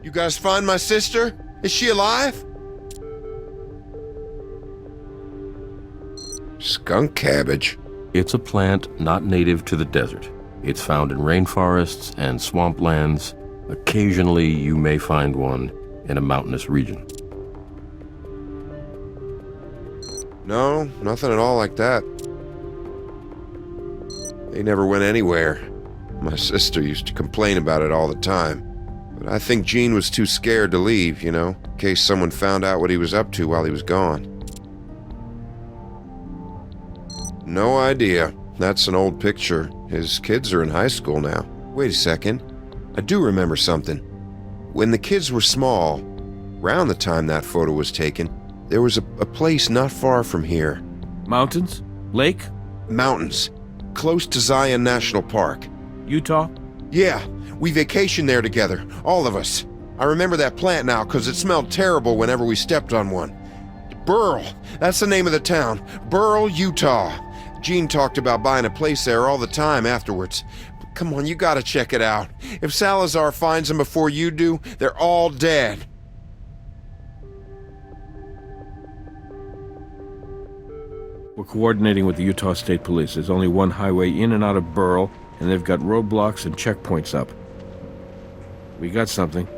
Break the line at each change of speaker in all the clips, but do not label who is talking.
You guys find my sister? Is she alive? Skunk cabbage.
It's a plant not native to the desert. It's found in rainforests and swamplands. Occasionally, you may find one in a mountainous region.
No, nothing at all like that. They never went anywhere. My sister used to complain about it all the time. But I think Gene was too scared to leave, in case someone found out what he was up to while he was gone. No idea. That's an old picture. His kids are in high school now. Wait a second. I do remember something. When the kids were small, around the time that photo was taken, there was a place not far from here.
Mountains? Lake?
Mountains. Close to Zion National Park.
Utah?
Yeah, we vacationed there together, all of us. I remember that plant now because it smelled terrible whenever we stepped on one. Burl, that's the name of the town. Burl, Utah. Gene talked about buying a place there all the time afterwards. But come on, you gotta check it out. If Salazar finds them before you do, they're all dead.
We're coordinating with the Utah State Police. There's only one highway in and out of Burl, and they've got roadblocks and checkpoints up. We got something.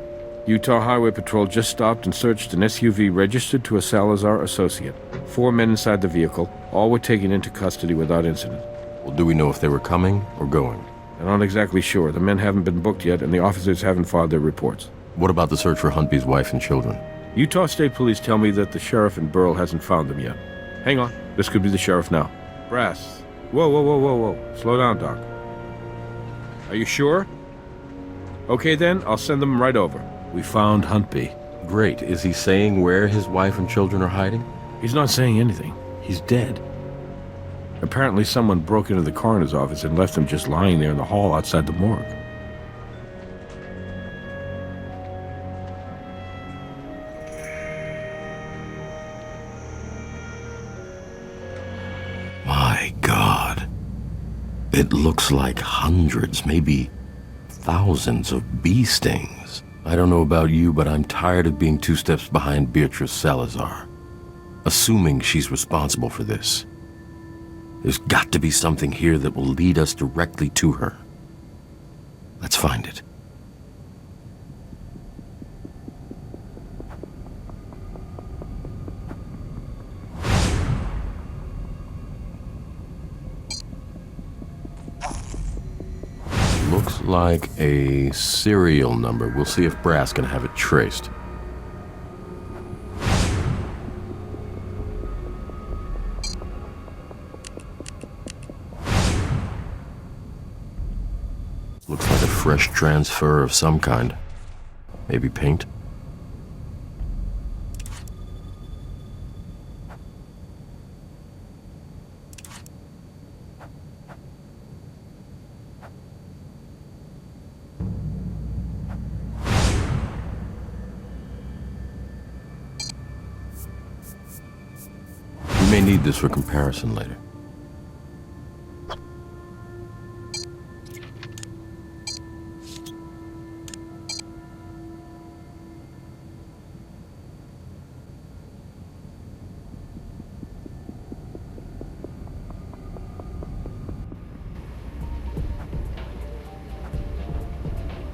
Utah Highway Patrol just stopped and searched an SUV registered to a Salazar associate. 4 men inside the vehicle. All were taken into custody without incident.
Well, do we know if they were coming or going?
I'm not exactly sure. The men haven't been booked yet, and the officers haven't filed their reports.
What about the search for Huntby's wife and children?
Utah State Police tell me that the sheriff in Burl hasn't found them yet. Hang on. This could be the sheriff now. Brass. Whoa. Slow down, Doc. Are you sure? Okay then, I'll send them right over. We found Huntby.
Great. Is he saying where his wife and children are hiding?
He's not saying anything. He's dead. Apparently someone broke into the coroner's office and left him just lying there in the hall outside the morgue.
My God. It looks like hundreds, maybe thousands of bee stings. I don't know about you, but I'm tired of being 2 steps behind Beatrice Salazar, assuming she's responsible for this. There's got to be something here that will lead us directly to her. Let's find it. Looks like a serial number. We'll see if Brass can have it traced. Looks like a fresh transfer of some kind. Maybe paint? We may need this for comparison later.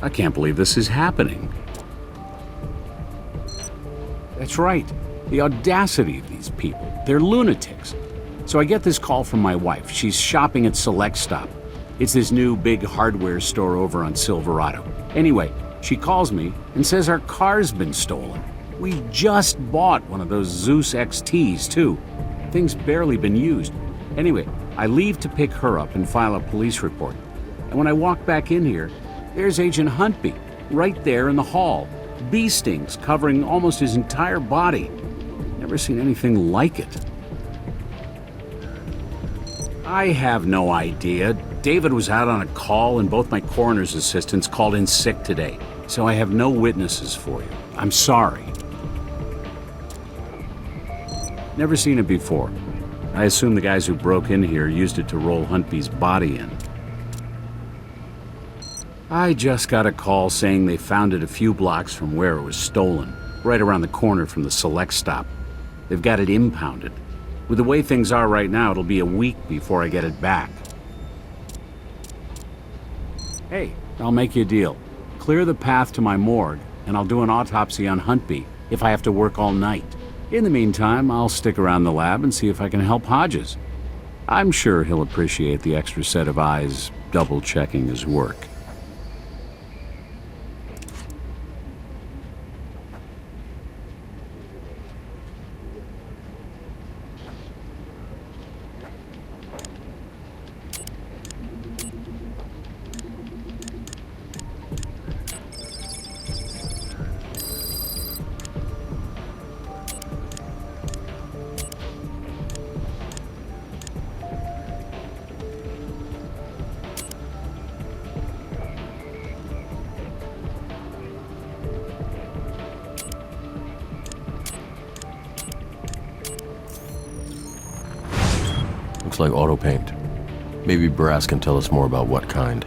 I can't believe this is happening. That's right. The audacity of these people. They're lunatics. So I get this call from my wife. She's shopping at Select Stop. It's this new big hardware store over on Silverado. Anyway, she calls me and says our car's been stolen. We just bought one of those Zeus XTs, too. Thing's barely been used. Anyway, I leave to pick her up and file a police report. And when I walk back in here, there's Agent Huntby, right there in the hall. Bee stings covering almost his entire body. Never seen anything like it. I have no idea. David was out on a call and both my coroner's assistants called in sick today. So I have no witnesses for you. I'm sorry. Never seen it before. I assume the guys who broke in here used it to roll Huntby's body in. I just got a call saying they found it a few blocks from where it was stolen, right around the corner from the Select stop. They've got it impounded. With the way things are right now, it'll be a week before I get it back. Hey, I'll make you a deal. Clear the path to my morgue, and I'll do an autopsy on Huntby if I have to work all night. In the meantime, I'll stick around the lab and see if I can help Hodges. I'm sure he'll appreciate the extra set of eyes double-checking his work.
Looks like auto paint. Maybe Brass can tell us more about what kind.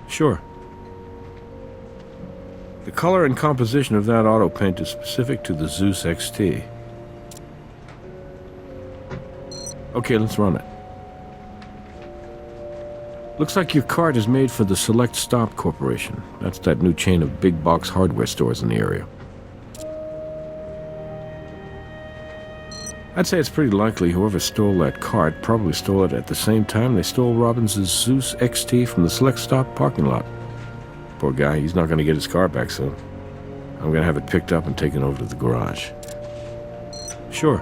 Sure. The color and composition of that auto paint is specific to the Zeus XT. Okay, let's run it. Looks like your card is made for the Select Stop Corporation. That's that new chain of big box hardware stores in the area. I'd say it's pretty likely whoever stole that cart probably stole it at the same time they stole Robbins' Zeus XT from the Select Stop parking lot. Poor guy, he's not going to get his car back soon. I'm going to have it picked up and taken over to the garage. Sure.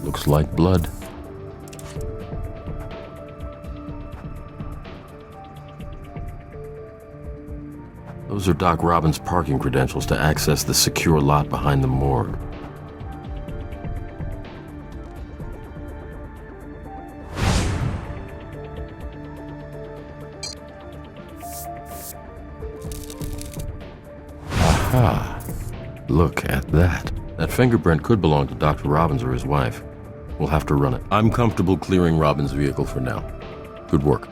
Looks like blood. Those are Doc Robbins' parking credentials to access the secure lot behind the morgue. Aha! Look at that. That fingerprint could belong to Dr. Robbins or his wife. We'll have to run it. I'm comfortable clearing Robbins' vehicle for now. Good work.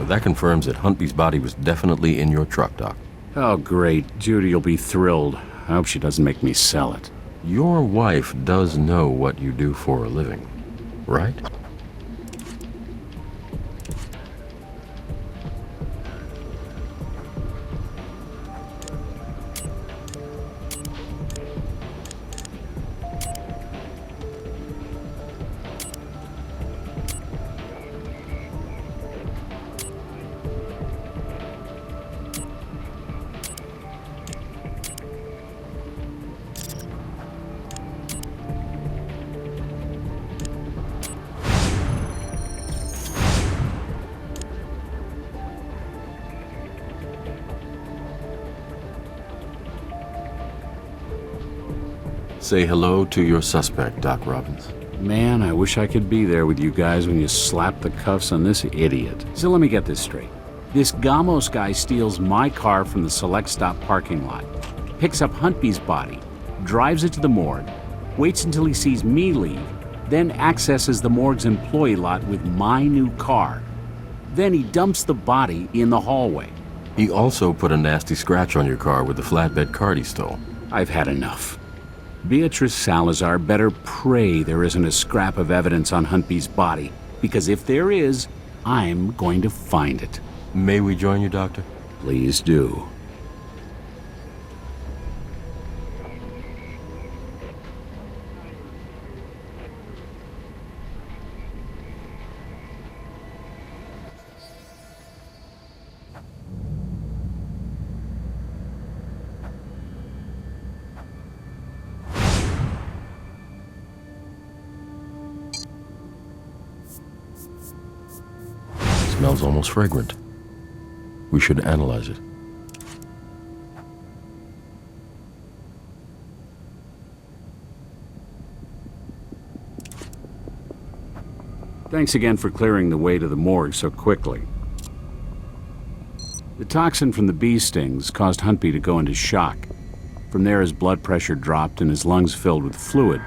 That confirms that Huntby's body was definitely in your truck, Doc.
Oh, great. Judy'll be thrilled. I hope she doesn't make me sell it.
Your wife does know what you do for a living, right? Say hello to your suspect, Doc Robbins.
Man, I wish I could be there with you guys when you slap the cuffs on this idiot. So let me get this straight. This Gamos guy steals my car from the Select Stop parking lot, picks up Huntby's body, drives it to the morgue, waits until he sees me leave, then accesses the morgue's employee lot with my new car. Then he dumps the body in the hallway.
He also put a nasty scratch on your car with the flatbed cart he stole.
I've had enough. Beatrice Salazar better pray there isn't a scrap of evidence on Huntby's body, because if there is, I'm going to find it.
May we join you, Doctor?
Please do.
Smells almost fragrant. We should analyze it.
Thanks again for clearing the way to the morgue so quickly. The toxin from the bee stings caused Huntby to go into shock. From there, his blood pressure dropped and his lungs filled with fluid,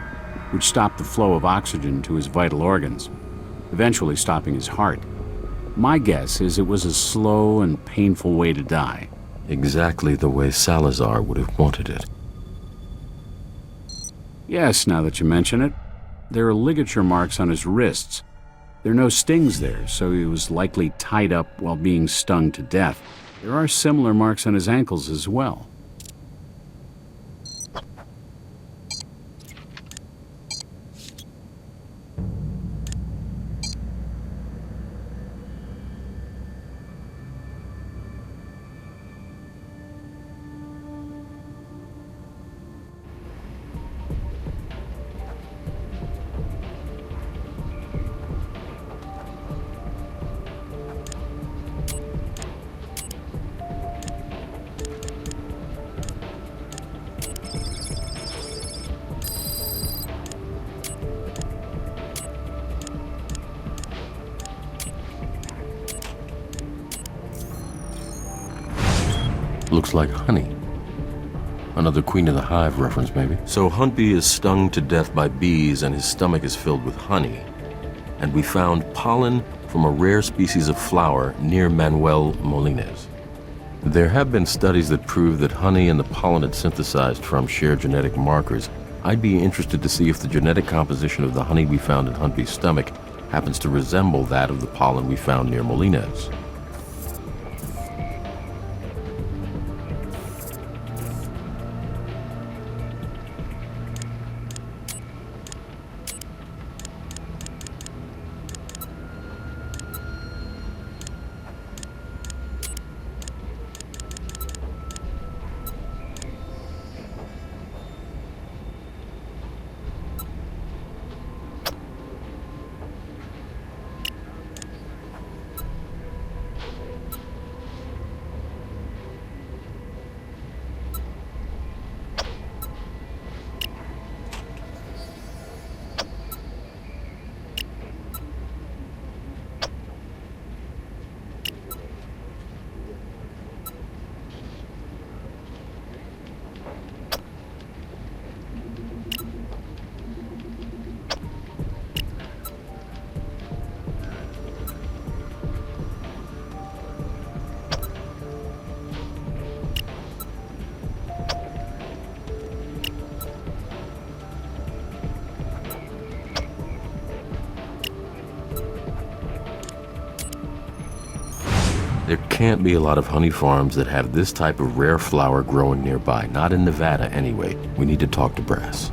which stopped the flow of oxygen to his vital organs, eventually stopping his heart. My guess is it was a slow and painful way to die.
Exactly the way Salazar would have wanted it.
Yes, now that you mention it. There are ligature marks on his wrists. There are no stings there, so he was likely tied up while being stung to death. There are similar marks on his ankles as well.
Looks like honey. Another Queen of the Hive reference, maybe. So Huntby is stung to death by bees and his stomach is filled with honey. And we found pollen from a rare species of flower near Manuel Molines. There have been studies that prove that honey and the pollen it synthesized from share genetic markers. I'd be interested to see if the genetic composition of the honey we found in Huntby's stomach happens to resemble that of the pollen we found near Molines. There can't be a lot of honey farms that have this type of rare flower growing nearby. Not in Nevada, anyway. We need to talk to Brass.